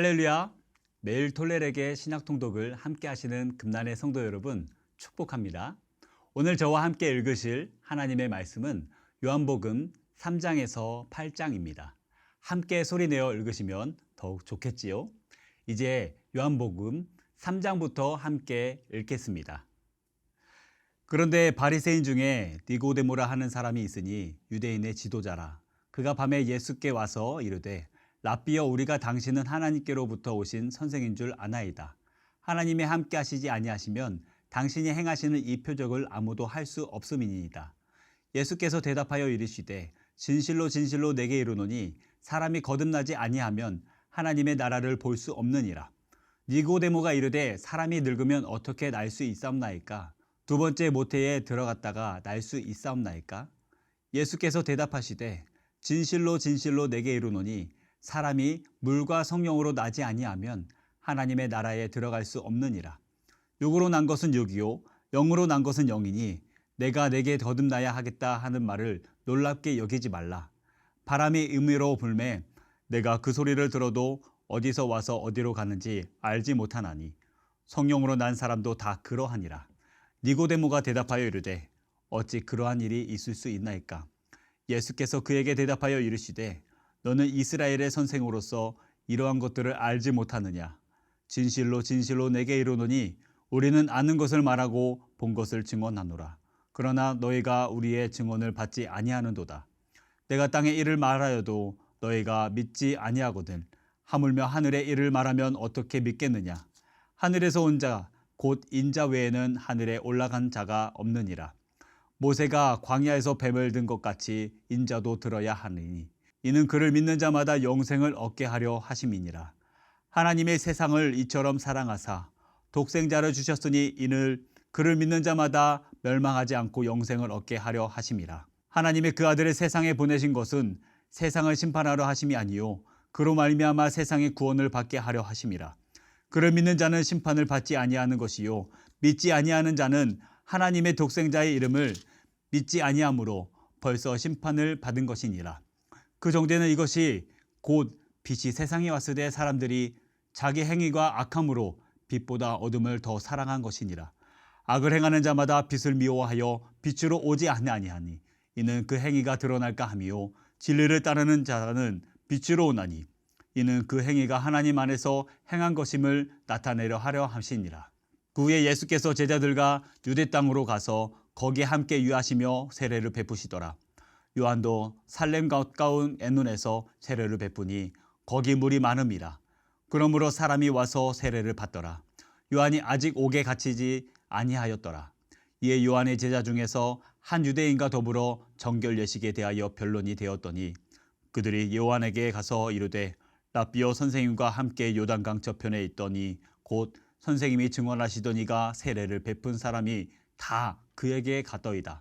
할렐루야! 매일 토요일에게 신약 통독을 함께 하시는 금난의 성도 여러분 축복합니다. 오늘 저와 함께 읽으실 하나님의 말씀은 요한복음 3장에서 8장입니다. 함께 소리내어 읽으시면 더욱 좋겠지요. 이제 요한복음 3장부터 함께 읽겠습니다. 그런데 바리새인 중에 니고데모라 하는 사람이 있으니 유대인의 지도자라. 그가 밤에 예수께 와서 이르되 랍비여, 우리가 당신은 하나님께로부터 오신 선생인 줄 아나이다. 하나님이 함께 하시지 아니하시면 당신이 행하시는 이 표적을 아무도 할 수 없음이니이다. 예수께서 대답하여 이르시되 진실로 진실로 내게 이르노니 사람이 거듭나지 아니하면 하나님의 나라를 볼 수 없느니라. 니고데모가 이르되 사람이 늙으면 어떻게 날 수 있사옵나이까? 두 번째 모태에 들어갔다가 날 수 있사옵나이까? 예수께서 대답하시되 진실로 진실로 내게 이르노니 사람이 물과 성령으로 나지 아니하면 하나님의 나라에 들어갈 수 없느니라. 육으로 난 것은 육이요 영으로 난 것은 영이니 내가 내게 거듭나야 하겠다 하는 말을 놀랍게 여기지 말라. 바람이 임의로 불매 내가 그 소리를 들어도 어디서 와서 어디로 가는지 알지 못하나니 성령으로 난 사람도 다 그러하니라. 니고데모가 대답하여 이르되 어찌 그러한 일이 있을 수 있나이까? 예수께서 그에게 대답하여 이르시되 너는 이스라엘의 선생으로서 이러한 것들을 알지 못하느냐? 진실로 진실로 내게 이르노니 우리는 아는 것을 말하고 본 것을 증언하노라. 그러나 너희가 우리의 증언을 받지 아니하는도다. 내가 땅의 일을 말하여도 너희가 믿지 아니하거든. 하물며 하늘의 일을 말하면 어떻게 믿겠느냐? 하늘에서 온 자 곧 인자 외에는 하늘에 올라간 자가 없느니라. 모세가 광야에서 뱀을 든 것 같이 인자도 들어야 하느니 이는 그를 믿는 자마다 영생을 얻게 하려 하심이니라. 하나님의 세상을 이처럼 사랑하사 독생자를 주셨으니 이는 그를 믿는 자마다 멸망하지 않고 영생을 얻게 하려 하심이라. 하나님의 그 아들을 세상에 보내신 것은 세상을 심판하려 하심이 아니요 그로 말미암아 세상의 구원을 받게 하려 하심이라. 그를 믿는 자는 심판을 받지 아니하는 것이요 믿지 아니하는 자는 하나님의 독생자의 이름을 믿지 아니하므로 벌써 심판을 받은 것이니라. 그 정죄는 이것이 곧 빛이 세상에 왔을 때 사람들이 자기 행위가 악함으로 빛보다 어둠을 더 사랑한 것이니라. 악을 행하는 자마다 빛을 미워하여 빛으로 오지 아니하니 이는 그 행위가 드러날까 함이요 진리를 따르는 자는 빛으로 오나니 이는 그 행위가 하나님 안에서 행한 것임을 나타내려 하려 하시니라. 그 후에 예수께서 제자들과 유대 땅으로 가서 거기에 함께 유하시며 세례를 베푸시더라. 요한도 살렘 가까운 에논에서 세례를 베푸니 거기 물이 많음이라. 그러므로 사람이 와서 세례를 받더라. 요한이 아직 옥에 갇히지 아니하였더라. 이에 요한의 제자 중에서 한 유대인과 더불어 정결 예식에 대하여 변론이 되었더니 그들이 요한에게 가서 이르되 랍비여, 선생님과 함께 요단강 저편에 있더니 곧 선생님이 증언하시던 이가 세례를 베푼 사람이 다 그에게 갔더이다.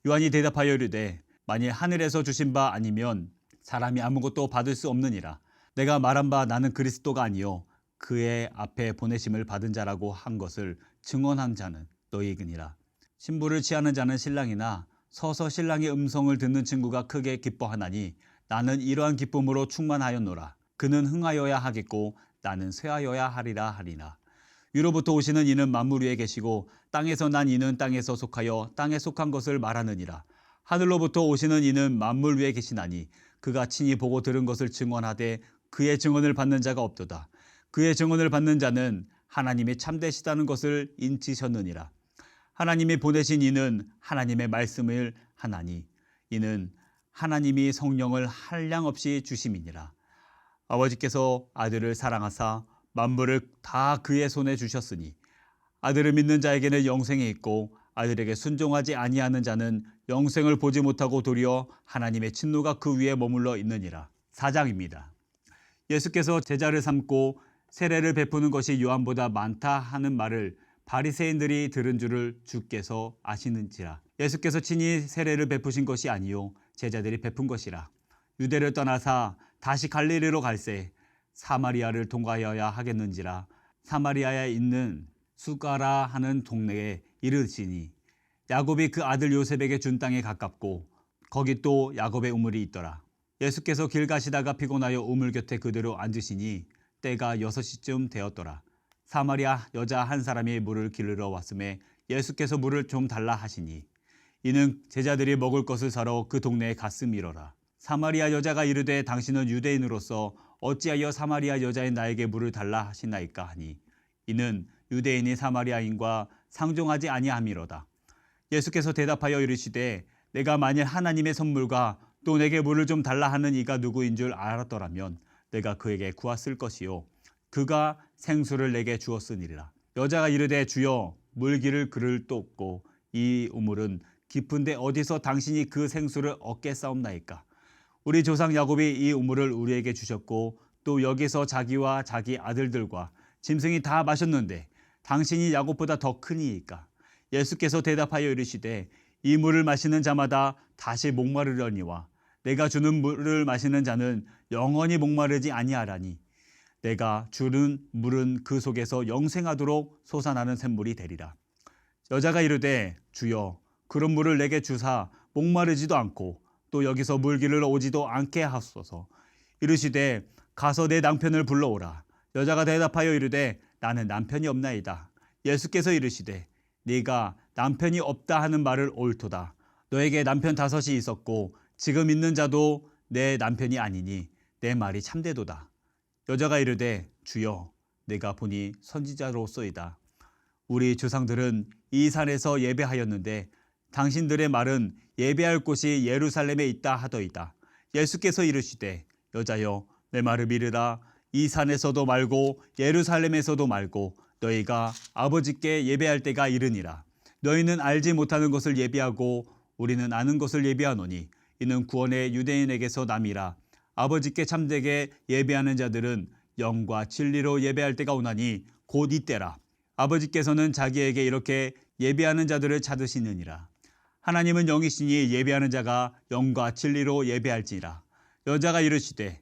요한이 대답하여 이르되 만일 하늘에서 주신 바 아니면 사람이 아무것도 받을 수 없느니라. 내가 말한 바 나는 그리스도가 아니요 그의 앞에 보내심을 받은 자라고 한 것을 증언한 자는 너희이니라. 신부를 취하는 자는 신랑이나 서서 신랑의 음성을 듣는 친구가 크게 기뻐하나니 나는 이러한 기쁨으로 충만하였노라. 그는 흥하여야 하겠고 나는 쇠하여야 하리라 하리나. 위로부터 오시는 이는 만물 위에 계시고 땅에서 난 이는 땅에서 속하여 땅에 속한 것을 말하느니라. 하늘로부터 오시는 이는 만물 위에 계시나니 그가 친히 보고 들은 것을 증언하되 그의 증언을 받는 자가 없도다. 그의 증언을 받는 자는 하나님이 참되시다는 것을 인치셨느니라. 하나님이 보내신 이는 하나님의 말씀을 하나니 이는 하나님이 성령을 한량없이 주심이니라. 아버지께서 아들을 사랑하사 만물을 다 그의 손에 주셨으니 아들을 믿는 자에게는 영생이 있고 아들에게 순종하지 아니하는 자는 영생을 보지 못하고 도리어 하나님의 진노가 그 위에 머물러 있느니라. 4장입니다. 예수께서 제자를 삼고 세례를 베푸는 것이 요한보다 많다 하는 말을 바리새인들이 들은 줄을 주께서 아시는지라. 예수께서 친히 세례를 베푸신 것이 아니요 제자들이 베푼 것이라. 유대를 떠나사 다시 갈릴리로 갈새 사마리아를 통과하여야 하겠는지라. 사마리아에 있는 수가라 하는 동네에 이르시니 야곱이 그 아들 요셉에게 준 땅에 가깝고 거기 또 야곱의 우물이 있더라. 예수께서 길 가시다가 피곤하여 우물 곁에 그대로 앉으시니 때가 6시쯤 되었더라. 사마리아 여자 한 사람이 물을 기르러 왔음에 예수께서 물을 좀 달라 하시니 이는 제자들이 먹을 것을 사러 그 동네에 갔음이로라. 사마리아 여자가 이르되 당신은 유대인으로서 어찌하여 사마리아 여자인 나에게 물을 달라 하시나이까 하니 이는 유대인이 사마리아인과 상종하지 아니함이로다. 예수께서 대답하여 이르시되 내가 만일 하나님의 선물과 또 내게 물을 좀 달라 하는 이가 누구인 줄 알았더라면 내가 그에게 구했을 것이요 그가 생수를 내게 주었으니라. 여자가 이르되 주여 물 기를 그를 또 없고 이 우물은 깊은데 어디서 당신이 그 생수를 얻겠사옵나이까. 우리 조상 야곱이 이 우물을 우리에게 주셨고 또 여기서 자기와 자기 아들들과 짐승이 다 마셨는데 당신이 야곱보다 더 크니이까. 예수께서 대답하여 이르시되 이 물을 마시는 자마다 다시 목마르려니와 내가 주는 물을 마시는 자는 영원히 목마르지 아니하라니 내가 주는 물은 그 속에서 영생하도록 솟아나는 샘물이 되리라. 여자가 이르되 주여 그런 물을 내게 주사 목마르지도 않고 또 여기서 물 기르러 오지도 않게 하소서. 이르시되 가서 내 남편을 불러오라. 여자가 대답하여 이르되 나는 남편이 없나이다. 예수께서 이르시되 네가 남편이 없다 하는 말을 옳도다. 너에게 남편 5이 있었고 지금 있는 자도 내 남편이 아니니 내 말이 참되도다. 여자가 이르되 주여 내가 보니 선지자로소이다. 우리 조상들은 이 산에서 예배하였는데 당신들의 말은 예배할 곳이 예루살렘에 있다 하더이다. 예수께서 이르시되 여자여 내 말을 믿으라. 이 산에서도 말고 예루살렘에서도 말고 너희가 아버지께 예배할 때가 이르니라. 너희는 알지 못하는 것을 예배하고 우리는 아는 것을 예배하노니 이는 구원의 유대인에게서 남이라. 아버지께 참되게 예배하는 자들은 영과 진리로 예배할 때가 오나니 곧 이때라. 아버지께서는 자기에게 이렇게 예배하는 자들을 찾으시느니라. 하나님은 영이시니 예배하는 자가 영과 진리로 예배할지니라. 여자가 이르시되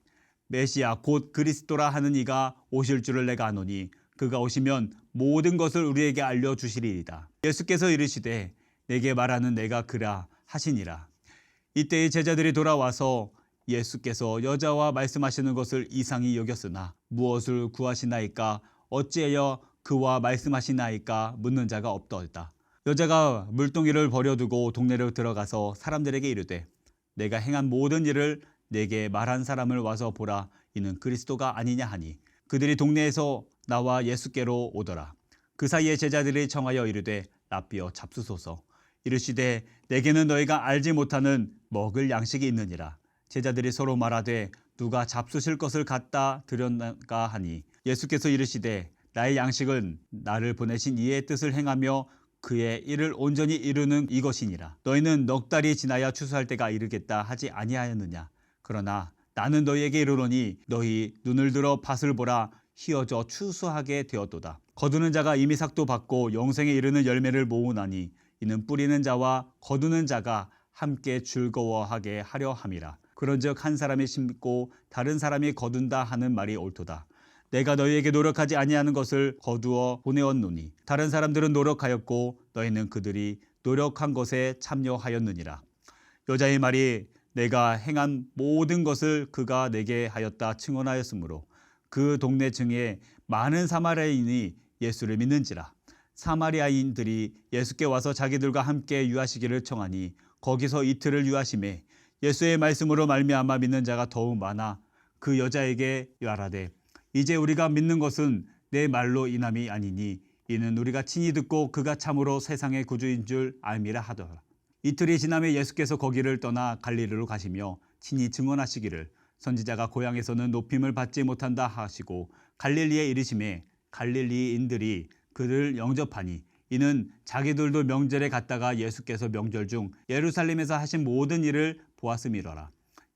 메시아 곧 그리스도라 하는 이가 오실 줄을 내가 아노니 그가 오시면 모든 것을 우리에게 알려주시리이다. 예수께서 이르시되 내게 말하는 내가 그라 하시니라. 이때의 제자들이 돌아와서 예수께서 여자와 말씀하시는 것을 이상히 여겼으나 무엇을 구하시나이까 어찌하여 그와 말씀하시나이까 묻는 자가 없더이다. 여자가 물동이를 버려두고 동네로 들어가서 사람들에게 이르되 내가 행한 모든 일을 내게 말한 사람을 와서 보라. 이는 그리스도가 아니냐 하니 그들이 동네에서 나와 예수께로 오더라. 그 사이에 제자들이 청하여 이르되 라삐어 잡수소서. 이르시되 내게는 너희가 알지 못하는 먹을 양식이 있느니라. 제자들이 서로 말하되 누가 잡수실 것을 갖다 드렸는가 하니 예수께서 이르시되 나의 양식은 나를 보내신 이의 뜻을 행하며 그의 일을 온전히 이루는 이것이니라. 너희는 넉 달이 지나야 추수할 때가 이르겠다 하지 아니하였느냐. 그러나 나는 너희에게 이르노니 너희 눈을 들어 밭을 보라. 희어져 추수하게 되었도다. 거두는 자가 이미 삭도 받고 영생에 이르는 열매를 모으나니 이는 뿌리는 자와 거두는 자가 함께 즐거워하게 하려 함이라. 그런즉 한 사람이 심고 다른 사람이 거둔다 하는 말이 옳도다. 내가 너희에게 노력하지 아니하는 것을 거두어 보내었노니 다른 사람들은 노력하였고 너희는 그들이 노력한 것에 참여하였느니라. 여자의 말이 내가 행한 모든 것을 그가 내게 하였다 증언하였으므로 그 동네 층에 많은 사마리아인이 예수를 믿는지라. 사마리아인들이 예수께 와서 자기들과 함께 유하시기를 청하니 거기서 이틀을 유하심에 예수의 말씀으로 말미암아 믿는 자가 더욱 많아 그 여자에게 말하되 이제 우리가 믿는 것은 내 말로 인함이 아니니 이는 우리가 친히 듣고 그가 참으로 세상의 구주인 줄 알미라 하더라. 이틀이 지나며 예수께서 거기를 떠나 갈릴리로 가시며 친히 증언하시기를 선지자가 고향에서는 높임을 받지 못한다 하시고 갈릴리에 이르심에 갈릴리인들이 그를 영접하니 이는 자기들도 명절에 갔다가 예수께서 명절 중 예루살렘에서 하신 모든 일을 보았음이로라.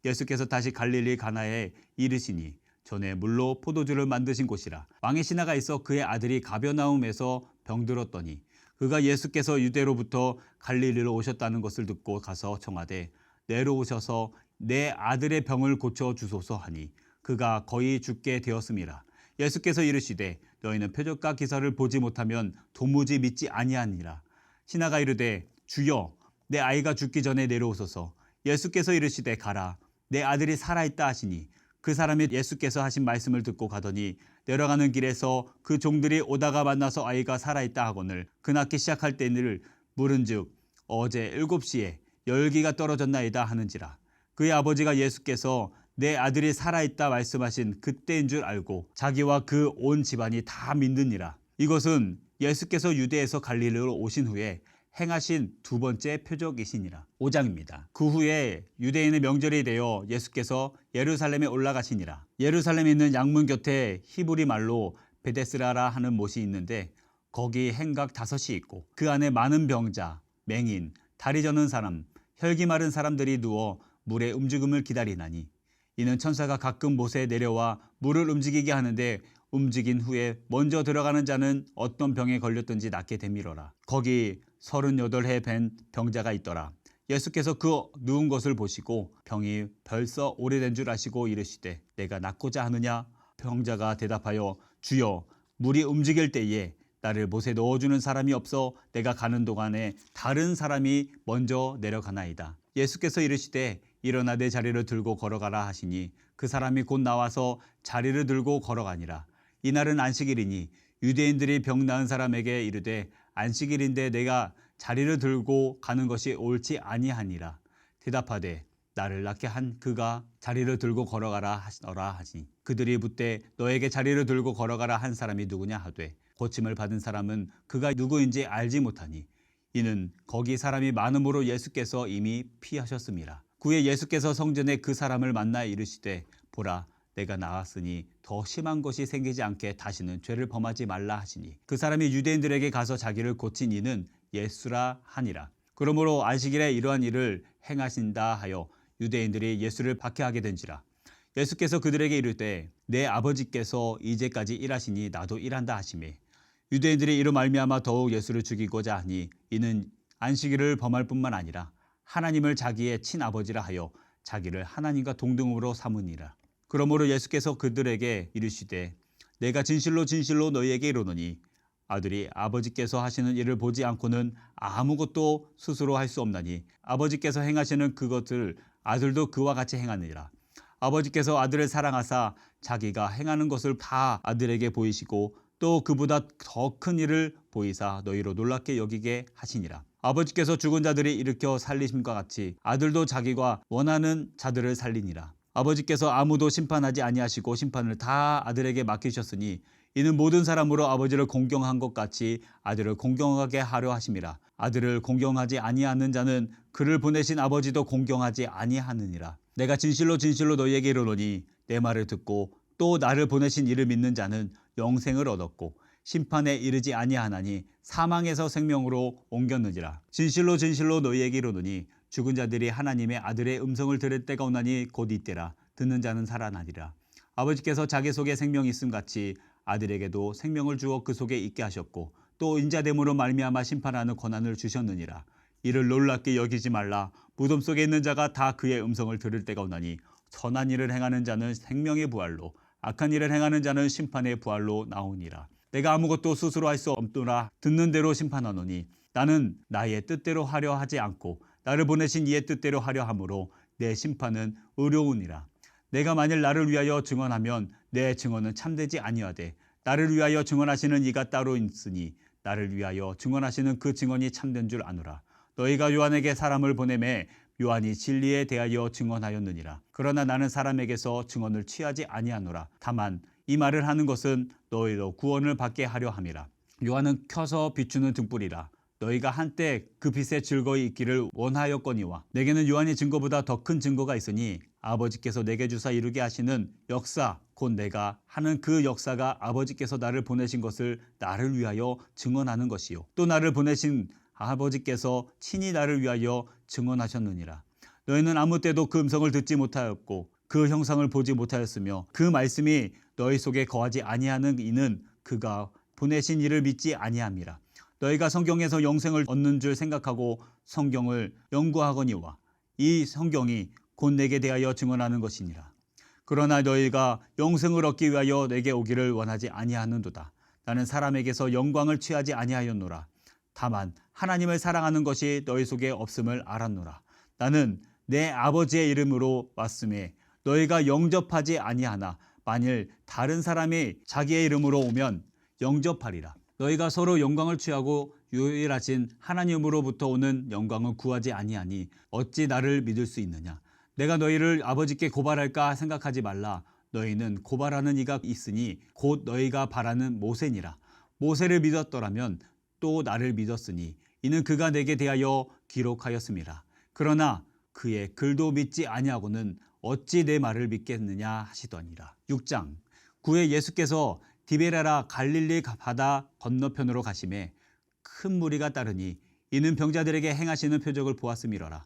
예수께서 다시 갈릴리 가나에 이르시니 전에 물로 포도주를 만드신 곳이라. 왕의 신하가 있어 그의 아들이 가버나움에서 병들었더니 그가 예수께서 유대로부터 갈릴리로 오셨다는 것을 듣고 가서 청하되 내로 오셔서 내 아들의 병을 고쳐 주소서 하니 그가 거의 죽게 되었음이라. 예수께서 이르시되 너희는 표적과 기사를 보지 못하면 도무지 믿지 아니하니라. 신하가 이르되 주여 내 아이가 죽기 전에 내려오소서. 예수께서 이르시되 가라 내 아들이 살아있다 하시니 그 사람이 예수께서 하신 말씀을 듣고 가더니 내려가는 길에서 그 종들이 오다가 만나서 아이가 살아있다 하거늘 그 낳기 시작할 때를 물은즉 어제 7시에 열기가 떨어졌나이다 하는지라. 그의 아버지가 예수께서 내 아들이 살아있다 말씀하신 그때인 줄 알고 자기와 그 온 집안이 다 믿느니라. 이것은 예수께서 유대에서 갈릴리로 오신 후에 행하신 두 번째 표적이시니라. 5장입니다. 그 후에 유대인의 명절이 되어 예수께서 예루살렘에 올라가시니라. 예루살렘에 있는 양문 곁에 히브리 말로 베데스라라 하는 못이 있는데 거기 행각 5이 있고 그 안에 많은 병자, 맹인, 다리 저는 사람, 혈기 마른 사람들이 누워 물의 움직임을 기다리나니 이는 천사가 가끔 못에 내려와 물을 움직이게 하는데 움직인 후에 먼저 들어가는 자는 어떤 병에 걸렸든지 낫게 되밀어라. 거기 38해 된 병자가 있더라. 예수께서 그 누운 것을 보시고 병이 벌써 오래된 줄 아시고 이르시되 내가 낫고자 하느냐? 병자가 대답하여 주여 물이 움직일 때에 나를 못에 넣어주는 사람이 없어 내가 가는 동안에 다른 사람이 먼저 내려가나이다. 예수께서 이르시되 일어나 내 자리를 들고 걸어가라 하시니 그 사람이 곧 나와서 자리를 들고 걸어가니라. 이날은 안식일이니 유대인들이 병 나은 사람에게 이르되 안식일인데 내가 자리를 들고 가는 것이 옳지 아니하니라. 대답하되 나를 낫게 한 그가 자리를 들고 걸어가라 하시더라 하시니 그들이 묻되 너에게 자리를 들고 걸어가라 한 사람이 누구냐 하되 고침을 받은 사람은 그가 누구인지 알지 못하니 이는 거기 사람이 많음으로 예수께서 이미 피하셨음이라. 그에 예수께서 성전에 그 사람을 만나 이르시되 보라 내가 나았으니 더 심한 것이 생기지 않게 다시는 죄를 범하지 말라 하시니 그 사람이 유대인들에게 가서 자기를 고친 이는 예수라 하니라. 그러므로 안식일에 이러한 일을 행하신다 하여 유대인들이 예수를 박해하게 된지라. 예수께서 그들에게 이르되 내 아버지께서 이제까지 일하시니 나도 일한다 하시매 유대인들이 이로 말미암아 더욱 예수를 죽이고자 하니 이는 안식일을 범할 뿐만 아니라 하나님을 자기의 친아버지라 하여 자기를 하나님과 동등으로 삼으니라. 그러므로 예수께서 그들에게 이르시되 내가 진실로 진실로 너희에게 이르노니 아들이 아버지께서 하시는 일을 보지 않고는 아무것도 스스로 할 수 없나니 아버지께서 행하시는 그것을 아들도 그와 같이 행하느니라. 아버지께서 아들을 사랑하사 자기가 행하는 것을 다 아들에게 보이시고 또 그보다 더 큰 일을 보이사 너희로 놀랍게 여기게 하시니라. 아버지께서 죽은 자들이 일으켜 살리심과 같이 아들도 자기가 원하는 자들을 살리니라. 아버지께서 아무도 심판하지 아니하시고 심판을 다 아들에게 맡기셨으니 이는 모든 사람으로 아버지를 공경한 것 같이 아들을 공경하게 하려 하심이라. 아들을 공경하지 아니하는 자는 그를 보내신 아버지도 공경하지 아니하느니라. 내가 진실로 진실로 너희에게 이르노니 내 말을 듣고 또 나를 보내신 이를 믿는 자는 영생을 얻었고 심판에 이르지 아니하나니 사망에서 생명으로 옮겼느니라. 진실로 진실로 너희에게 이르노니 죽은 자들이 하나님의 아들의 음성을 들을 때가 오나니 곧 이때라. 듣는 자는 살아나리라. 아버지께서 자기 속에 생명이 있음 같이 아들에게도 생명을 주어 그 속에 있게 하셨고 또 인자됨으로 말미암아 심판하는 권한을 주셨느니라. 이를 놀랍게 여기지 말라. 무덤 속에 있는 자가 다 그의 음성을 들을 때가 오나니 선한 일을 행하는 자는 생명의 부활로 악한 일을 행하는 자는 심판의 부활로 나오니라. 내가 아무것도 스스로 할 수 없노라. 듣는 대로 심판하노니 나는 나의 뜻대로 하려 하지 않고 나를 보내신 이의 뜻대로 하려 함으로 내 심판은 의로우니라. 내가 만일 나를 위하여 증언하면 내 증언은 참되지 아니하되 나를 위하여 증언하시는 이가 따로 있으니 나를 위하여 증언하시는 그 증언이 참된 줄 아노라. 너희가 요한에게 사람을 보내매 요한이 진리에 대하여 증언하였느니라. 그러나 나는 사람에게서 증언을 취하지 아니하노라. 다만 이 말을 하는 것은 너희로 구원을 받게 하려 함이라. 요한은 켜서 비추는 등불이라. 너희가 한때 그 빛에 즐거이 있기를 원하였거니와 내게는 요한의 증거보다 더 큰 증거가 있으니 아버지께서 내게 주사 이루게 하시는 역사 곧 내가 하는 그 역사가 아버지께서 나를 보내신 것을 나를 위하여 증언하는 것이요 또 나를 보내신 아버지께서 친히 나를 위하여 증언하셨느니라. 너희는 아무 때도 그 음성을 듣지 못하였고 그 형상을 보지 못하였으며 그 말씀이 너희 속에 거하지 아니하는 이는 그가 보내신 이를 믿지 아니함이라. 너희가 성경에서 영생을 얻는 줄 생각하고 성경을 연구하거니와 이 성경이 곧 내게 대하여 증언하는 것이니라. 그러나 너희가 영생을 얻기 위하여 내게 오기를 원하지 아니하는도다. 나는 사람에게서 영광을 취하지 아니하였노라. 다만 하나님을 사랑하는 것이 너희 속에 없음을 알았노라. 나는 내 아버지의 이름으로 왔음에 너희가 영접하지 아니하나 만일 다른 사람이 자기의 이름으로 오면 영접하리라. 너희가 서로 영광을 취하고 유일하신 하나님으로부터 오는 영광을 구하지 아니하니 어찌 나를 믿을 수 있느냐. 내가 너희를 아버지께 고발할까 생각하지 말라. 너희는 고발하는 이가 있으니 곧 너희가 바라는 모세니라. 모세를 믿었더라면 또 나를 믿었으니 이는 그가 내게 대하여 기록하였음이라. 그러나 그의 글도 믿지 아니하고는 어찌 내 말을 믿겠느냐 하시더니라. 6장. 구에 예수께서 디베라라 갈릴리 바다 건너편으로 가심에 큰 무리가 따르니 이는 병자들에게 행하시는 표적을 보았음이로라.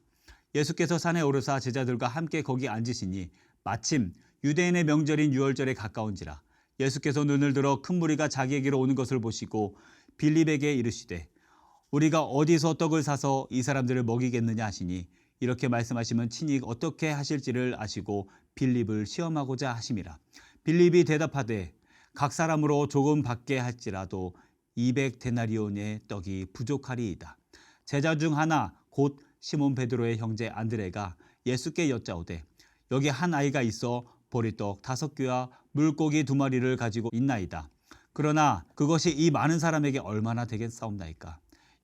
예수께서 산에 오르사 제자들과 함께 거기 앉으시니 마침 유대인의 명절인 유월절에 가까운지라. 예수께서 눈을 들어 큰 무리가 자기에게로 오는 것을 보시고 빌립에게 이르시되 우리가 어디서 떡을 사서 이 사람들을 먹이겠느냐 하시니 이렇게 말씀하시면 친히 어떻게 하실지를 아시고 빌립을 시험하고자 하심이라. 빌립이 대답하되 각 사람으로 조금 받게 할지라도 200데나리온의 떡이 부족하리이다. 제자 중 하나 곧 시몬 베드로의 형제 안드레가 예수께 여짜오되 여기 한 아이가 있어 보리떡 5개와 물고기 2마리를 가지고 있나이다. 그러나 그것이 이 많은 사람에게 얼마나 되겠사옵나이까.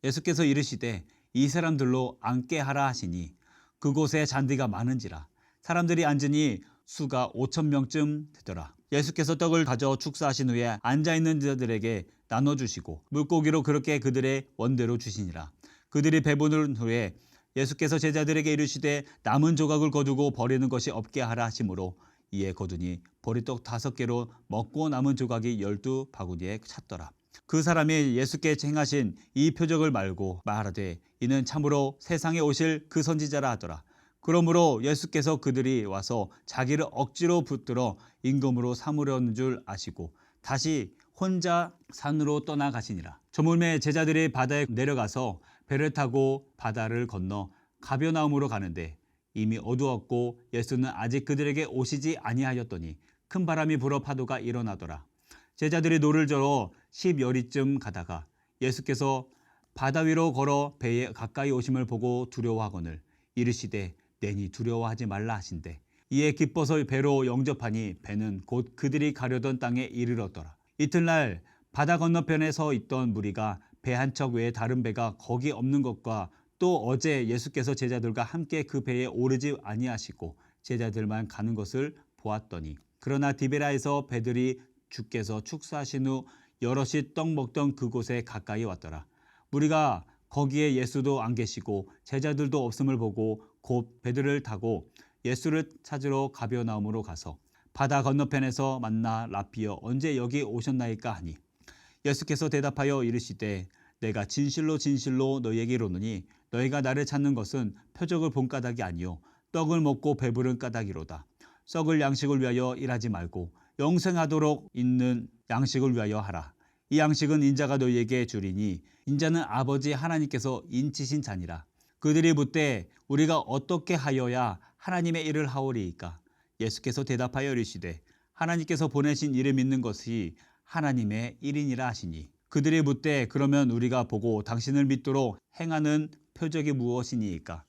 예수께서 이르시되 이 사람들로 앉게 하라 하시니 그곳에 잔디가 많은지라. 사람들이 앉으니 수가 5,000명쯤 되더라. 예수께서 떡을 가져 축사하신 후에 앉아있는 자들에게 나눠주시고 물고기로 그렇게 그들의 원대로 주시니라. 그들이 배부른 후에 예수께서 제자들에게 이르시되 남은 조각을 거두고 버리는 것이 없게 하라 하시므로 이에 거두니 보리떡 5개로 먹고 남은 조각이 12바구니에 찼더라. 그 사람이 예수께 행하신 이 표적을 말고 말하되 이는 참으로 세상에 오실 그 선지자라 하더라. 그러므로 예수께서 그들이 와서 자기를 억지로 붙들어 임금으로 삼으려는 줄 아시고 다시 혼자 산으로 떠나가시니라. 저물매 제자들이 바다에 내려가서 배를 타고 바다를 건너 가버나움으로 가는데 이미 어두웠고 예수는 아직 그들에게 오시지 아니하였더니 큰 바람이 불어 파도가 일어나더라. 제자들이 노를 저러 10여리쯤 가다가 예수께서 바다 위로 걸어 배에 가까이 오심을 보고 두려워하거늘 이르시되 내니 두려워하지 말라 하신대 이에 기뻐서 배로 영접하니 배는 곧 그들이 가려던 땅에 이르렀더라. 이튿날 바다 건너편에 서 있던 무리가 배 한 척 외에 다른 배가 거기 없는 것과 또 어제 예수께서 제자들과 함께 그 배에 오르지 아니하시고 제자들만 가는 것을 보았더니 그러나 디베라에서 배들이 주께서 축사하신 후 여럿이 떡 먹던 그곳에 가까이 왔더라. 무리가 거기에 예수도 안 계시고 제자들도 없음을 보고 곧 배들을 타고 예수를 찾으러 가버나움으로 가서 바다 건너편에서 만나 라피어 언제 여기 오셨나이까 하니 예수께서 대답하여 이르시되 내가 진실로 진실로 너희에게 이르노니 너희가 나를 찾는 것은 표적을 본 까닭이 아니요 떡을 먹고 배부른 까닭이로다. 썩을 양식을 위하여 일하지 말고 영생하도록 있는 양식을 위하여 하라. 이 양식은 인자가 너희에게 주리니 인자는 아버지 하나님께서 인치신 자니라. 그들이 묻되 우리가 어떻게 하여야 하나님의 일을 하오리이까. 예수께서 대답하여 이르시되 하나님께서 보내신 이를 믿는 것이 하나님의 일이니라 하시니 그들이 묻되 그러면 우리가 보고 당신을 믿도록 행하는 표적이 무엇이니이까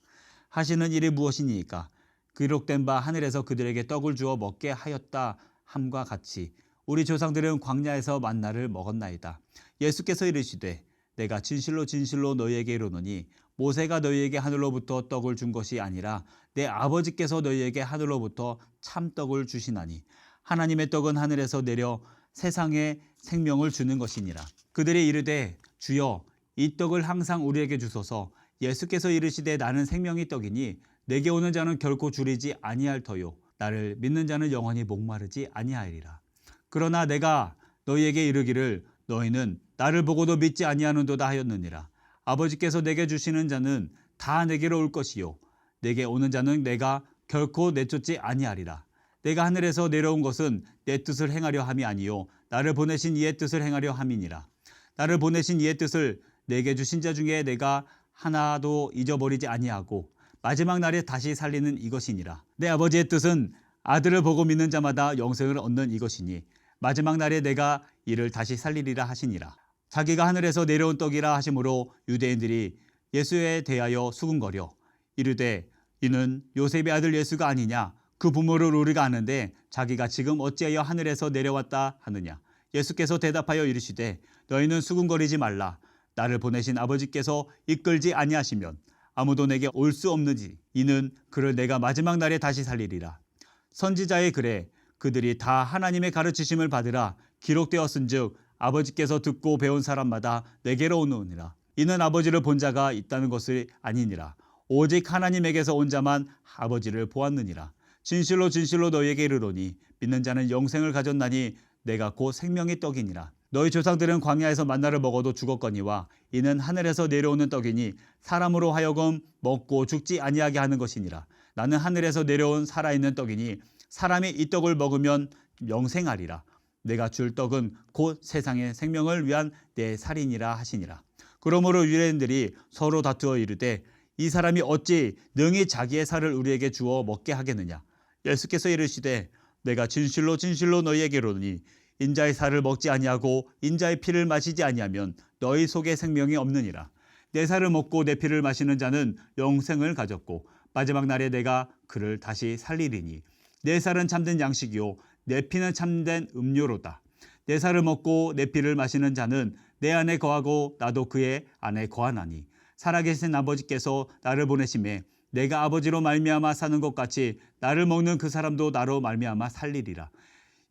하시는 일이 무엇이니이까. 기록된 바 하늘에서 그들에게 떡을 주어 먹게 하였다 함과 같이 우리 조상들은 광야에서 만나를 먹었나이다. 예수께서 이르시되 내가 진실로 진실로 너희에게 이르노니 모세가 너희에게 하늘로부터 떡을 준 것이 아니라 내 아버지께서 너희에게 하늘로부터 참떡을 주시나니 하나님의 떡은 하늘에서 내려 세상에 생명을 주는 것이니라. 그들이 이르되 주여 이 떡을 항상 우리에게 주소서. 예수께서 이르시되 나는 생명의 떡이니 내게 오는 자는 결코 줄이지 아니할 터요 나를 믿는 자는 영원히 목마르지 아니하리라. 그러나 내가 너희에게 이르기를 너희는 나를 보고도 믿지 아니하는도다 하였느니라. 아버지께서 내게 주시는 자는 다 내게로 올 것이요 내게 오는 자는 내가 결코 내쫓지 아니하리라. 내가 하늘에서 내려온 것은 내 뜻을 행하려 함이 아니요 나를 보내신 이의 뜻을 행하려 함이니라. 나를 보내신 이의 뜻을 내게 주신 자 중에 내가 하나도 잊어버리지 아니하고 마지막 날에 다시 살리는 이것이니라. 내 아버지의 뜻은 아들을 보고 믿는 자마다 영생을 얻는 이것이니 마지막 날에 내가 이를 다시 살리리라 하시니라. 자기가 하늘에서 내려온 떡이라 하심으로 유대인들이 예수에 대하여 수군거려 이르되 이는 요셉의 아들 예수가 아니냐. 그 부모를 우리가 아는데 자기가 지금 어찌하여 하늘에서 내려왔다 하느냐. 예수께서 대답하여 이르시되 너희는 수군거리지 말라. 나를 보내신 아버지께서 이끌지 아니하시면 아무도 내게 올 수 없느니 이는 그를 내가 마지막 날에 다시 살리리라. 선지자의 글에 그들이 다 하나님의 가르치심을 받으라 기록되었은즉 아버지께서 듣고 배운 사람마다 내게로 오느니라. 이는 아버지를 본 자가 있다는 것이 아니니라. 오직 하나님에게서 온 자만 아버지를 보았느니라. 진실로 진실로 너희에게 이르노니 믿는 자는 영생을 가졌나니 내가 곧 생명의 떡이니라. 너희 조상들은 광야에서 만나를 먹어도 죽었거니와 이는 하늘에서 내려오는 떡이니 사람으로 하여금 먹고 죽지 아니하게 하는 것이니라. 나는 하늘에서 내려온 살아있는 떡이니 사람이 이 떡을 먹으면 영생하리라. 내가 줄 떡은 곧 세상의 생명을 위한 내 살이니라 하시니라. 그러므로 유대인들이 서로 다투어 이르되 이 사람이 어찌 능히 자기의 살을 우리에게 주어 먹게 하겠느냐. 예수께서 이르시되 내가 진실로 진실로 너희에게 이르노니 인자의 살을 먹지 아니하고 인자의 피를 마시지 아니하면 너희 속에 생명이 없느니라. 내 살을 먹고 내 피를 마시는 자는 영생을 가졌고 마지막 날에 내가 그를 다시 살리리니 내 살은 참된 양식이요 내 피는 참된 음료로다. 내 살을 먹고 내 피를 마시는 자는 내 안에 거하고 나도 그의 안에 거하나니 살아계신 아버지께서 나를 보내심에 내가 아버지로 말미암아 사는 것 같이 나를 먹는 그 사람도 나로 말미암아 살리리라.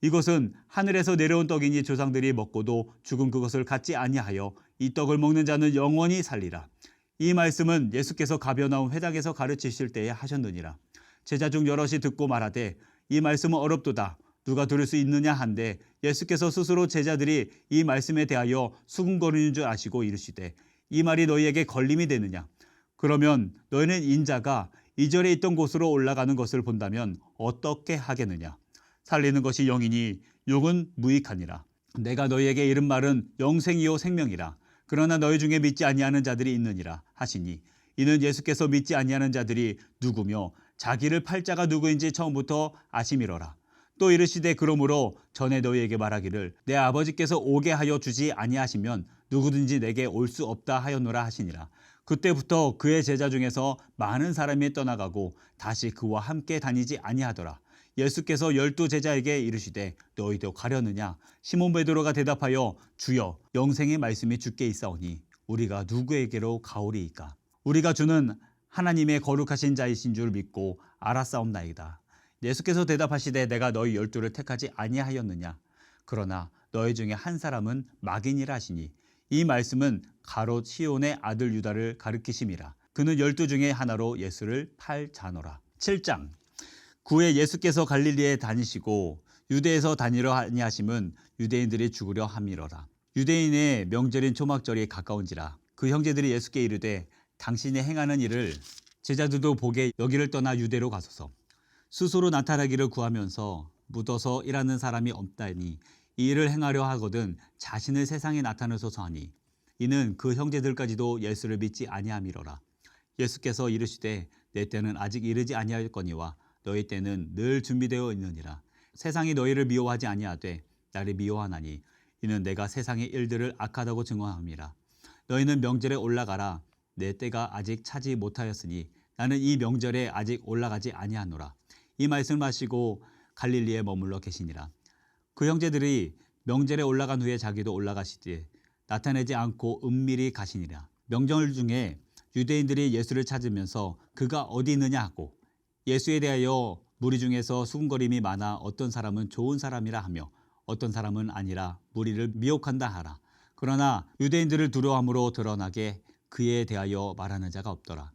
이것은 하늘에서 내려온 떡이니 조상들이 먹고도 죽은 그것을 갖지 아니하여 이 떡을 먹는 자는 영원히 살리라. 이 말씀은 예수께서 가버나움 회당에서 가르치실 때에 하셨느니라. 제자 중 여럿이 듣고 말하되 이 말씀은 어렵도다. 누가 들을 수 있느냐 한데 예수께서 스스로 제자들이 이 말씀에 대하여 수군거리는 줄 아시고 이르시되 이 말이 너희에게 걸림이 되느냐. 그러면 너희는 인자가 이전에 있던 곳으로 올라가는 것을 본다면 어떻게 하겠느냐. 살리는 것이 영이니 육은 무익하니라. 내가 너희에게 이른 말은 영생이요 생명이라. 그러나 너희 중에 믿지 아니하는 자들이 있느니라 하시니 이는 예수께서 믿지 아니하는 자들이 누구며 자기를 팔 자가 누구인지 처음부터 아심이로라. 또 이르시되 그러므로 전에 너희에게 말하기를 내 아버지께서 오게 하여 주지 아니하시면 누구든지 내게 올 수 없다 하였노라 하시니라. 그때부터 그의 제자 중에서 많은 사람이 떠나가고 다시 그와 함께 다니지 아니하더라. 예수께서 12 제자에게 이르시되 너희도 가려느냐. 시몬 베드로가 대답하여 주여 영생의 말씀이 주께 있사오니 우리가 누구에게로 가오리이까. 우리가 주는 하나님의 거룩하신 자이신 줄 믿고 알았사옵나이다. 예수께서 대답하시되 내가 너희 12를 택하지 아니하였느냐. 그러나 너희 중에 한 사람은 마귀니라 하시니 이 말씀은 가롯 시온의 아들 유다를 가리키심이라. 그는 12 중에 하나로 예수를 팔 자노라. 7장. 구에 예수께서 갈릴리에 다니시고 유대에서 다니려 아니하심은 유대인들이 죽으려 함이로라. 유대인의 명절인 초막절이 가까운지라. 그 형제들이 예수께 이르되 당신이 행하는 일을 제자들도 보게 여기를 떠나 유대로 가소서. 스스로 나타나기를 구하면서 묻어서 일하는 사람이 없다니 이 일을 행하려 하거든 자신을 세상에 나타내소서 하니 이는 그 형제들까지도 예수를 믿지 아니함이로라. 예수께서 이르시되 내 때는 아직 이르지 아니하였거니와 너희 때는 늘 준비되어 있느니라. 세상이 너희를 미워하지 아니하되 나를 미워하나니 이는 내가 세상의 일들을 악하다고 증언함이라. 너희는 명절에 올라가라. 내 때가 아직 차지 못하였으니 나는 이 명절에 아직 올라가지 아니하노라. 이 말씀을 하시고 갈릴리에 머물러 계시니라. 그 형제들이 명절에 올라간 후에 자기도 올라가시되 나타내지 않고 은밀히 가시니라. 명절 중에 유대인들이 예수를 찾으면서 그가 어디 있느냐 하고 예수에 대하여 무리 중에서 수군거림이 많아 어떤 사람은 좋은 사람이라 하며 어떤 사람은 아니라 무리를 미혹한다 하라. 그러나 유대인들을 두려워함으로 드러나게 그에 대하여 말하는 자가 없더라.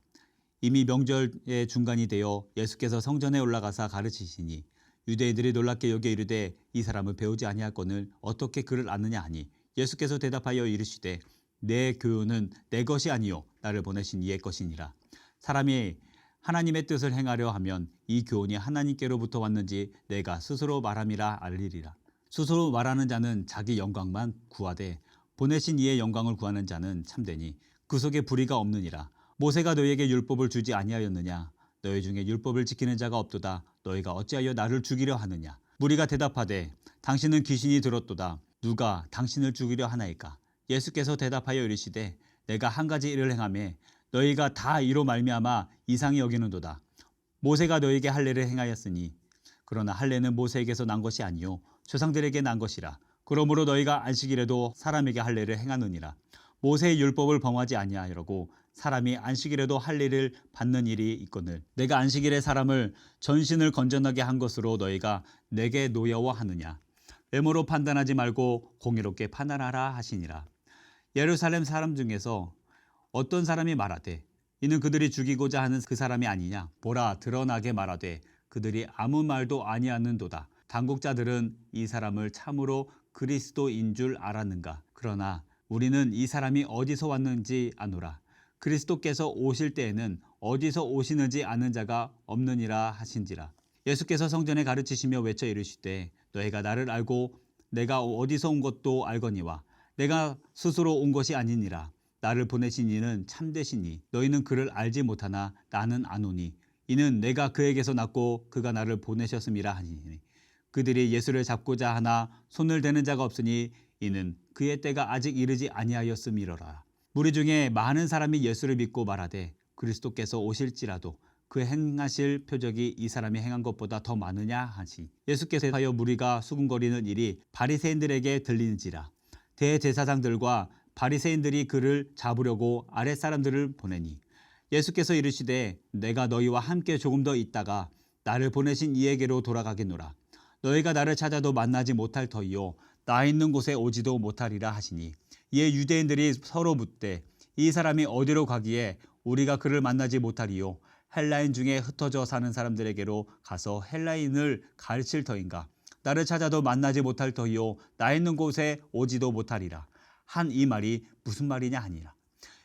이미 명절의 중간이 되어 예수께서 성전에 올라가사 가르치시니 유대인들이 놀랍게 여겨 이르되 이 사람을 배우지 아니할거늘 어떻게 그를 아느냐 하니 예수께서 대답하여 이르시되 내 교훈은 내 것이 아니요 나를 보내신 이의 것이니라. 사람이 하나님의 뜻을 행하려 하면 이 교훈이 하나님께로부터 왔는지 내가 스스로 말함이라 알리리라. 스스로 말하는 자는 자기 영광만 구하되 보내신 이의 영광을 구하는 자는 참되니 그 속에 불의가 없느니라. 모세가 너희에게 율법을 주지 아니하였느냐. 너희 중에 율법을 지키는 자가 없도다. 너희가 어찌하여 나를 죽이려 하느냐. 무리가 대답하되 당신은 귀신이 들었도다. 누가 당신을 죽이려 하나이까. 예수께서 대답하여 이르시되 내가 한 가지 일을 행하매 너희가 다 이로 말미암아 이상히 여기는도다. 모세가 너희에게 할 일을 행하였으니 그러나 할례는 모세에게서 난 것이 아니요 조상들에게 난 것이라. 그러므로 너희가 안식일에도 사람에게 할례를 행하느니라. 모세의 율법을 범하지 아니하려고 사람이 안식일에도 할례를 받는 일이 있거늘 내가 안식일에 사람을 전신을 건전하게 한 것으로 너희가 내게 노여워하느냐. 외모로 판단하지 말고 공의롭게 판단하라 하시니라. 예루살렘 사람 중에서 어떤 사람이 말하되 이는 그들이 죽이고자 하는 그 사람이 아니냐. 보라, 드러나게 말하되 그들이 아무 말도 아니하는도다. 당국자들은 이 사람을 참으로 그리스도인 줄 알았는가. 그러나 우리는 이 사람이 어디서 왔는지 아노라. 그리스도께서 오실 때에는 어디서 오시는지 아는 자가 없느니라 하신지라. 예수께서 성전에 가르치시며 외쳐 이르시되 너희가 나를 알고 내가 어디서 온 것도 알거니와 내가 스스로 온 것이 아니니라. 나를 보내신 이는 참되시니 너희는 그를 알지 못하나 나는 아노니 이는 내가 그에게서 났고 그가 나를 보내셨음이라 하니 그들이 예수를 잡고자 하나 손을 대는 자가 없으니 이는 그의 때가 아직 이르지 아니하였음이로라. 무리 중에 많은 사람이 예수를 믿고 말하되 그리스도께서 오실지라도 그 행하실 표적이 이 사람이 행한 것보다 더 많으냐 하시. 예수께서 하여 무리가 수군거리는 일이 바리새인들에게 들리는지라. 대제사장들과 바리새인들이 그를 잡으려고 아랫사람들을 보내니 예수께서 이르시되 내가 너희와 함께 조금 더 있다가 나를 보내신 이에게로 돌아가겠노라. 너희가 나를 찾아도 만나지 못할 터이요 나 있는 곳에 오지도 못하리라 하시니 이에 유대인들이 서로 묻되 이 사람이 어디로 가기에 우리가 그를 만나지 못하리요 헬라인 중에 흩어져 사는 사람들에게로 가서 헬라인을 가르칠 터인가. 나를 찾아도 만나지 못할 터이요 나 있는 곳에 오지도 못하리라 한 이 말이 무슨 말이냐 하니라.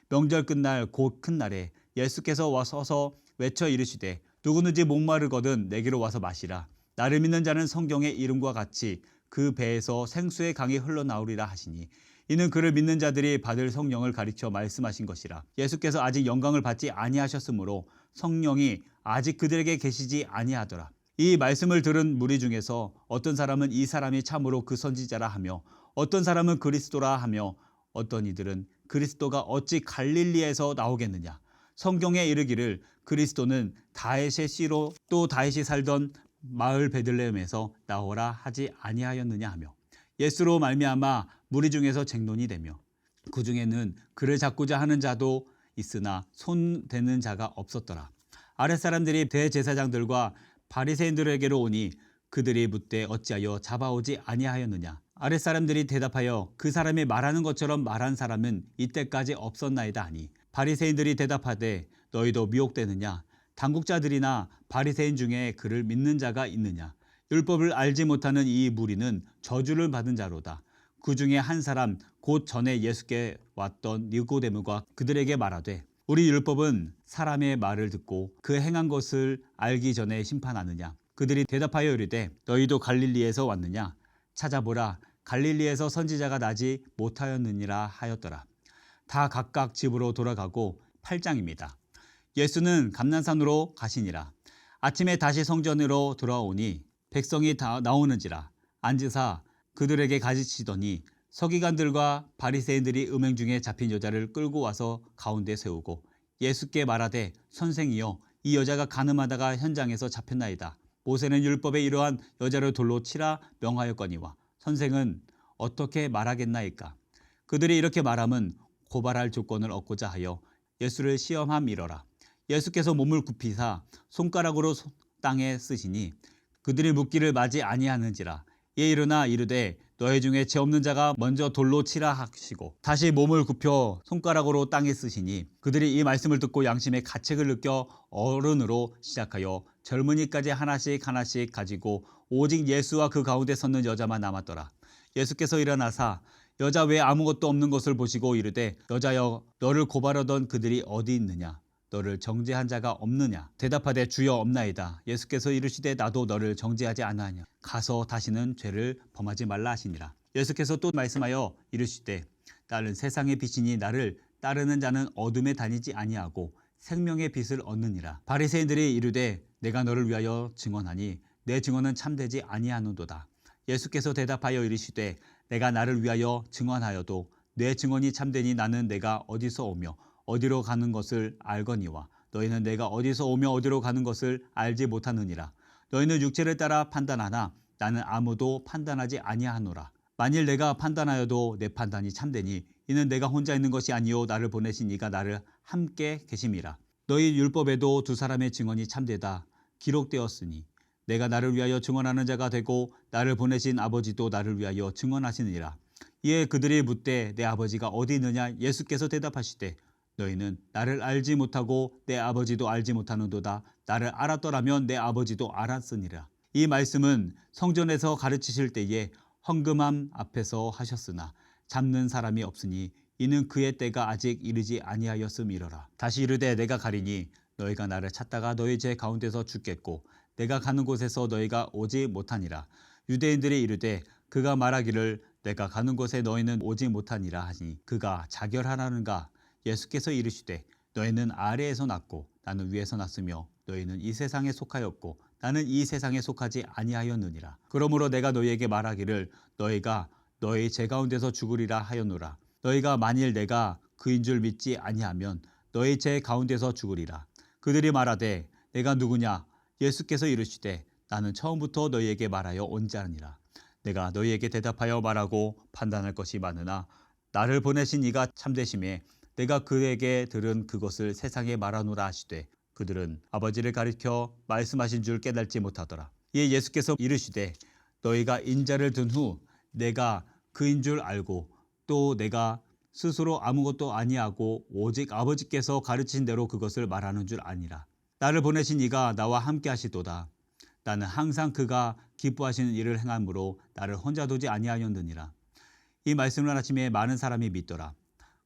명절 끝날 곧 큰 날에 예수께서 와서서 외쳐 이르시되 누구든지 목마르거든 내게로 와서 마시라. 나를 믿는 자는 성경의 이름과 같이 그 배에서 생수의 강이 흘러나오리라 하시니 이는 그를 믿는 자들이 받을 성령을 가리켜 말씀하신 것이라. 예수께서 아직 영광을 받지 아니하셨으므로 성령이 아직 그들에게 계시지 아니하더라. 이 말씀을 들은 무리 중에서 어떤 사람은 이 사람이 참으로 그 선지자라 하며 어떤 사람은 그리스도라 하며 어떤 이들은 그리스도가 어찌 갈릴리에서 나오겠느냐. 성경에 이르기를 그리스도는 다윗의 씨로 또 다윗이 살던 마을 베들레헴에서 나오라 하지 아니하였느냐 하며 예수로 말미암아 무리 중에서 쟁론이 되며 그 중에는 그를 잡고자 하는 자도 있으나 손 대는 자가 없었더라. 아랫사람들이 대제사장들과 바리새인들에게로 오니 그들이 묻되 어찌하여 잡아오지 아니하였느냐. 아랫사람들이 대답하여 그 사람이 말하는 것처럼 말한 사람은 이때까지 없었나이다 하니 바리새인들이 대답하되 너희도 미혹되느냐. 당국자들이나 바리새인 중에 그를 믿는 자가 있느냐. 율법을 알지 못하는 이 무리는 저주를 받은 자로다. 그 중에 한 사람 곧 전에 예수께 왔던 니고데모가 그들에게 말하되 우리 율법은 사람의 말을 듣고 그 행한 것을 알기 전에 심판하느냐. 그들이 대답하여 이르되 너희도 갈릴리에서 왔느냐. 찾아보라. 갈릴리에서 선지자가 나지 못하였느니라 하였더라. 다 각각 집으로 돌아가고 8장입니다. 예수는 감난산으로 가시니라. 아침에 다시 성전으로 돌아오니 백성이 다 나오는지라. 앉으사 그들에게 가르치더니 서기관들과 바리새인들이 음행 중에 잡힌 여자를 끌고 와서 가운데 세우고 예수께 말하되 선생이여 이 여자가 간음하다가 현장에서 잡혔나이다. 모세는 율법에 이러한 여자를 돌로 치라 명하였거니와 선생은 어떻게 말하겠나이까. 그들이 이렇게 말함은 고발할 조건을 얻고자 하여 예수를 시험함이러라. 예수께서 몸을 굽히사 손가락으로 땅에 쓰시니 그들이 묻기를 마지 아니하는지라. 이에 일어나 이르되 너희 중에 죄 없는 자가 먼저 돌로 치라 하시고 다시 몸을 굽혀 손가락으로 땅에 쓰시니 그들이 이 말씀을 듣고 양심의 가책을 느껴 어른으로 시작하여 젊은이까지 하나씩 하나씩 가지고 오직 예수와 그 가운데 섰는 여자만 남았더라. 예수께서 일어나사 여자 외에 아무것도 없는 것을 보시고 이르되 여자여 너를 고발하던 그들이 어디 있느냐. 너를 정죄한 자가 없느냐. 대답하되 주여 없나이다. 예수께서 이르시되 나도 너를 정죄하지 아니하냐. 가서 다시는 죄를 범하지 말라 하시니라. 예수께서 또 말씀하여 이르시되 나는 세상의 빛이니 나를 따르는 자는 어둠에 다니지 아니하고 생명의 빛을 얻느니라. 바리새인들이 이르되 내가 너를 위하여 증언하니 내 증언은 참되지 아니하는도다. 예수께서 대답하여 이르시되 내가 나를 위하여 증언하여도 내 증언이 참되니 나는 내가 어디서 오며 어디로 가는 것을 알거니와 너희는 내가 어디서 오며 어디로 가는 것을 알지 못하느니라. 너희는 육체를 따라 판단하나 나는 아무도 판단하지 아니하노라. 만일 내가 판단하여도 내 판단이 참되니 이는 내가 혼자 있는 것이 아니요 나를 보내신 이가 나를 함께 계심이라. 너희 율법에도 두 사람의 증언이 참되다 기록되었으니 내가 나를 위하여 증언하는 자가 되고 나를 보내신 아버지도 나를 위하여 증언하시느니라. 이에 그들이 묻되 내 아버지가 어디 있느냐? 예수께서 대답하시되 너희는 나를 알지 못하고 내 아버지도 알지 못하는도다. 나를 알았더라면 내 아버지도 알았으니라. 이 말씀은 성전에서 가르치실 때에 헌금함 앞에서 하셨으나 잡는 사람이 없으니 이는 그의 때가 아직 이르지 아니하였음이로라. 다시 이르되 내가 가리니 너희가 나를 찾다가 너희 제 가운데서 죽겠고 내가 가는 곳에서 너희가 오지 못하니라. 유대인들이 이르되 그가 말하기를 내가 가는 곳에 너희는 오지 못하니라 하니 그가 자결하라는가. 예수께서 이르시되 너희는 아래에서 났고 나는 위에서 났으며 너희는 이 세상에 속하였고 나는 이 세상에 속하지 아니하였느니라. 그러므로 내가 너희에게 말하기를 너희가 너희 제 가운데서 죽으리라 하였노라. 너희가 만일 내가 그인 줄 믿지 아니하면 너희 제 가운데서 죽으리라. 그들이 말하되 내가 누구냐? 예수께서 이르시되 나는 처음부터 너희에게 말하여 온 자니라. 내가 너희에게 대답하여 말하고 판단할 것이 많으나 나를 보내신 이가 참되심에 내가 그에게 들은 그것을 세상에 말하노라 하시되 그들은 아버지를 가리켜 말씀하신 줄 깨닫지 못하더라. 이에 예수께서 이르시되 너희가 인자를 든 후 내가 그인 줄 알고 또 내가 스스로 아무것도 아니하고 오직 아버지께서 가르치신 대로 그것을 말하는 줄 아니라. 나를 보내신 이가 나와 함께 하시도다. 나는 항상 그가 기뻐하시는 일을 행함으로 나를 혼자 두지 아니하였느니라. 이 말씀을 아침에 많은 사람이 믿더라.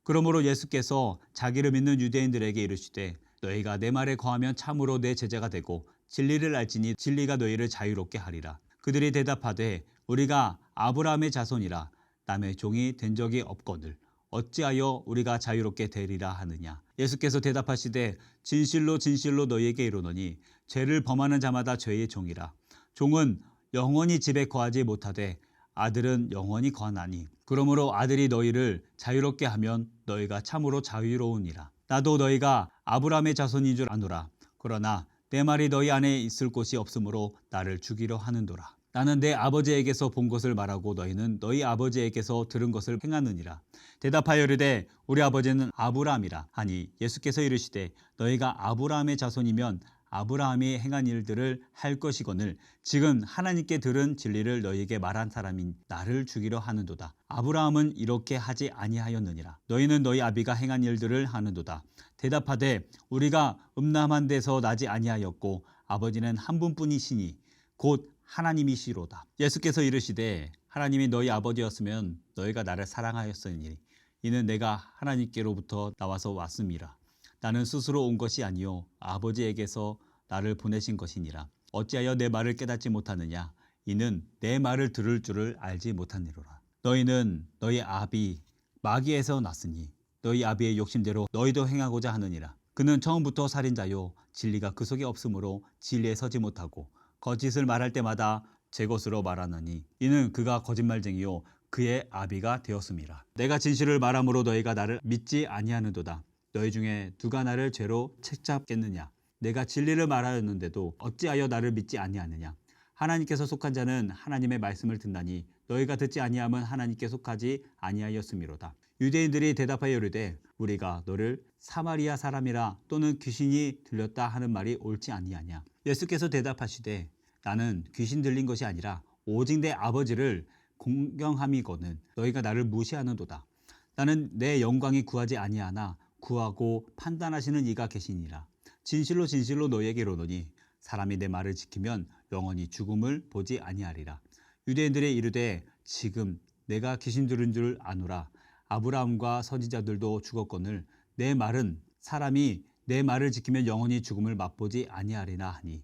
그러므로 예수께서 자기를 믿는 유대인들에게 이르시되 너희가 내 말에 거하면 참으로 내 제자가 되고 진리를 알지니 진리가 너희를 자유롭게 하리라. 그들이 대답하되 우리가 아브라함의 자손이라 남의 종이 된 적이 없거늘 어찌하여 우리가 자유롭게 되리라 하느냐. 예수께서 대답하시되 진실로 진실로 너희에게 이르노니 죄를 범하는 자마다 죄의 종이라. 종은 영원히 집에 거하지 못하되 아들은 영원히 거하나니 그러므로 아들이 너희를 자유롭게 하면 너희가 참으로 자유로우니라. 나도 너희가 아브라함의 자손인 줄 아노라. 그러나 내 말이 너희 안에 있을 곳이 없으므로 나를 죽이려 하는도라. 나는 내 아버지에게서 본 것을 말하고 너희는 너희 아버지에게서 들은 것을 행하느니라. 대답하여 이르되 우리 아버지는 아브라함이라 하니 예수께서 이르시되 너희가 아브라함의 자손이면 아브라함이 행한 일들을 할 것이거늘 지금 하나님께 들은 진리를 너희에게 말한 사람인 나를 죽이려 하는도다. 아브라함은 이렇게 하지 아니하였느니라. 너희는 너희 아비가 행한 일들을 하는도다. 대답하되 우리가 음남한 데서 나지 아니하였고 아버지는 한 분뿐이시니 곧 하나님이시로다. 예수께서 이르시되 하나님이 너희 아버지였으면 너희가 나를 사랑하였으니 이는 내가 하나님께로부터 나와서 왔음이라. 나는 스스로 온 것이 아니요 아버지에게서 나를 보내신 것이니라. 어찌하여 내 말을 깨닫지 못하느냐? 이는 내 말을 들을 줄을 알지 못하니로라. 너희는 너희 아비 마귀에서 났으니 너희 아비의 욕심대로 너희도 행하고자 하느니라. 그는 처음부터 살인자요 진리가 그 속에 없으므로 진리에 서지 못하고 거짓을 말할 때마다 제 것으로 말하느니 이는 그가 거짓말쟁이요 그의 아비가 되었음이라. 내가 진실을 말함으로 너희가 나를 믿지 아니하는도다. 너희 중에 누가 나를 죄로 책잡겠느냐? 내가 진리를 말하였는데도 어찌하여 나를 믿지 아니하느냐? 하나님께서 속한 자는 하나님의 말씀을 듣나니 너희가 듣지 아니함은 하나님께 속하지 아니하였음이로다. 유대인들이 대답하여 이르되 우리가 너를 사마리아 사람이라 또는 귀신이 들렸다 하는 말이 옳지 아니하냐? 예수께서 대답하시되 나는 귀신 들린 것이 아니라 오직 내 아버지를 공경함이거늘 너희가 나를 무시하는도다. 나는 내 영광이 구하지 아니하나 구하고 판단하시는 이가 계시니라. 진실로 진실로 너희에게 이르노니 사람이 내 말을 지키면 영원히 죽음을 보지 아니하리라. 유대인들이 이르되 지금 내가 귀신 들은 줄 아노라. 아브라함과 선지자들도 죽었거늘 내 말은 사람이 내 말을 지키면 영원히 죽음을 맛보지 아니하리라 하니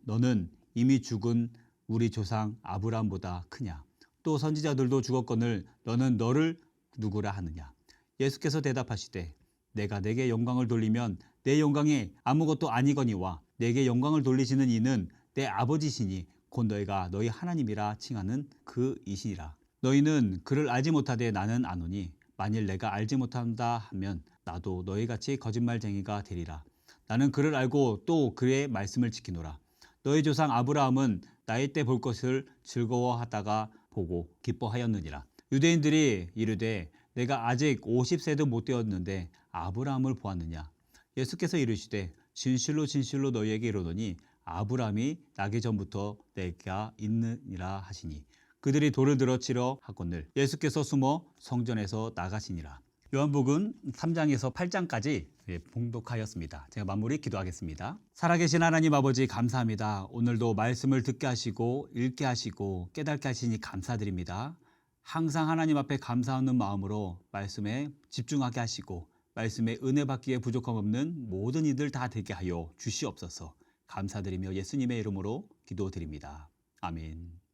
너는 이미 죽은 우리 조상 아브라함보다 크냐? 또 선지자들도 죽었거늘 너는 너를 누구라 하느냐? 예수께서 대답하시되 내가 내게 영광을 돌리면 내 영광이 아무것도 아니거니와 내게 영광을 돌리시는 이는 내 아버지시니 곧 너희가 너희 하나님이라 칭하는 그이시라. 너희는 그를 알지 못하되 나는 아노니 만일 내가 알지 못한다 하면 나도 너희같이 거짓말쟁이가 되리라. 나는 그를 알고 또 그의 말씀을 지키노라. 너희 조상 아브라함은 나이 때 볼 것을 즐거워하다가 보고 기뻐하였느니라. 유대인들이 이르되 내가 아직 50세도 못 되었는데 아브라함을 보았느냐. 예수께서 이르시되 진실로 진실로 너희에게 이르노니 아브라함이 나기 전부터 내가 있느니라 하시니 그들이 돌을 들어 치러 하거늘 예수께서 숨어 성전에서 나가시니라. 요한복음 3장에서 8장까지 봉독하였습니다. 제가 마무리 기도하겠습니다. 살아계신 하나님 아버지 감사합니다. 오늘도 말씀을 듣게 하시고 읽게 하시고 깨닫게 하시니 감사드립니다. 항상 하나님 앞에 감사하는 마음으로 말씀에 집중하게 하시고 말씀에 은혜 받기에 부족함 없는 모든 이들 다 되게 하여 주시옵소서. 감사드리며 예수님의 이름으로 기도드립니다. 아멘.